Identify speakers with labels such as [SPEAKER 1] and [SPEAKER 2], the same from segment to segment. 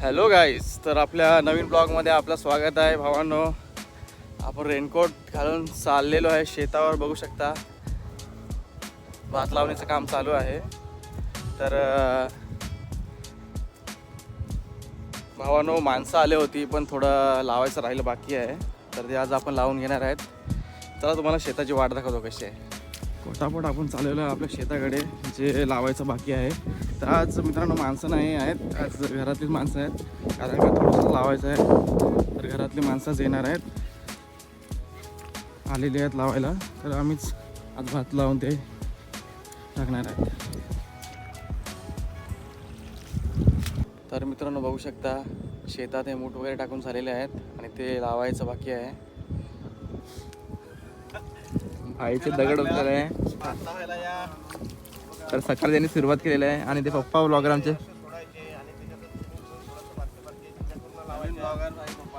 [SPEAKER 1] Hello गाईस, तर आपल्या नवीन ब्लॉगमध्ये आपलं स्वागत आहे भावांनो. आपण रेनकोट घालून चाललेलो आहे शेतावर. बघू शकता भात लावण्याचं काम चालू आहे. तर भावांनो माणसं आले होती पण थोडं लावायचं राहिलं बाकी आहे. तर ते आज आपण लावून घेणार आहेत. चला तुम्हाला शेताची वाट दाखवतो कशी आहे. पोटापोट आपण चाललेलो आहे आपल्या शेताकडे जे लावायचं बाकी आहे. तर आज मित्रांनो माणसं नाही आहेत, आज घरातलीच माणसं आहेत. कारण का थोडंसं लावायचं आहे तर घरातली माणसंच येणार आहेत, आलेली आहेत लावायला. तर आम्हीच आज भात लावून ते टाकणार आहेत. तर मित्रांनो बघू शकता शेतात हे मूठ वगैरे टाकून झालेले आहेत आणि ते लावायचं बाकी आहे. भाईचे दगड उचलले आहे. तर सकाळी त्यांनी सुरुवात केलेली आहे आणि ते पप्पा व्लॉगर आमचे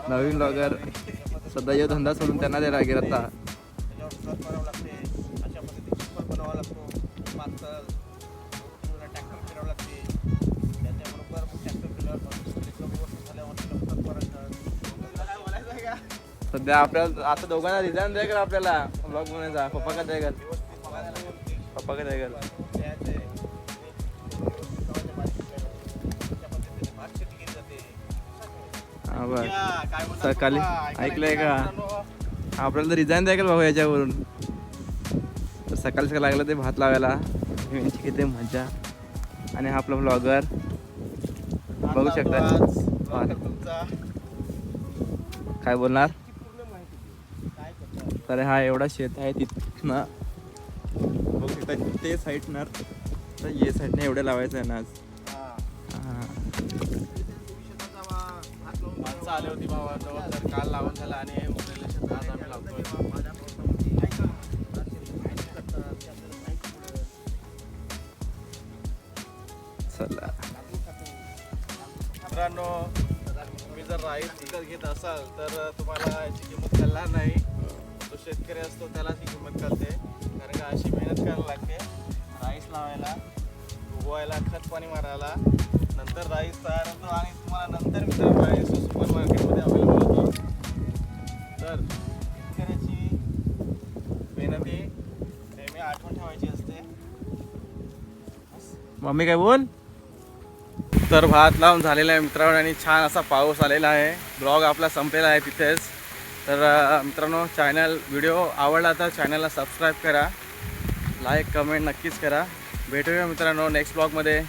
[SPEAKER 1] नवीन ब्लॉगर सध्या यो धंदा सोडून त्यांना द्यायला गेला आता. सध्या आपल्याला आता दोघांना डिझाईन द्यायला आपल्याला ब्लॉग बनायचा. पप्पा का द्यायला पप्पा का द्यायला हा बस सकाळी ऐकलंय का आपल्याला तर डिझाईन द्यायला भाऊ याच्यावरून. तर सकाळी सकाळी लागलं ते भात लावायला. यांची किती मजा. आणि हा आपला ब्लॉगर बघू शकता. काय बोलणार. तर हा एवढा शेत आहे तिथनं बघू शकता ते साईडनं. तर ये साईडने एवढं लावायचं आहे ना आज. माणसं आली होती भावाजवळ. तर काल लावून झालं आणि उरलेल्या शेतात आम्ही लावतोय. चला मित्रांनो, तुम्ही जर राईस विकत घेत असाल तर तुम्हाला याची किंमत कळणार नाही. जो शेतकरी असतो त्यालाच ही किंमत कळते. कारण का अशी मेहनत करायला लागते राईस लावायला, उगवायला, खत पाणी मारायला. नंतर राईस तयार होतो आणि तुम्हाला नंतर मित्रांनो राईस सुपर मार्केटमध्ये अवेलेबल होतो. तर शेतकऱ्याची मेहनती नेहमी आठवण ठेवायची असते. मम्मी काय बोल. तर भात लावून झालेला आहे मित्रांनो आणि छान असा पाऊस आलेला आहे. ब्लॉग आपला संपलेला आहे तिथेच. तर मित्रांनो व्हिडिओ आवडला तर चॅनलला सबस्क्राईब करा, लाईक कमेंट नक्कीच करा. भेटूया मित्रांनो नेक्स्ट ब्लॉगमध्ये.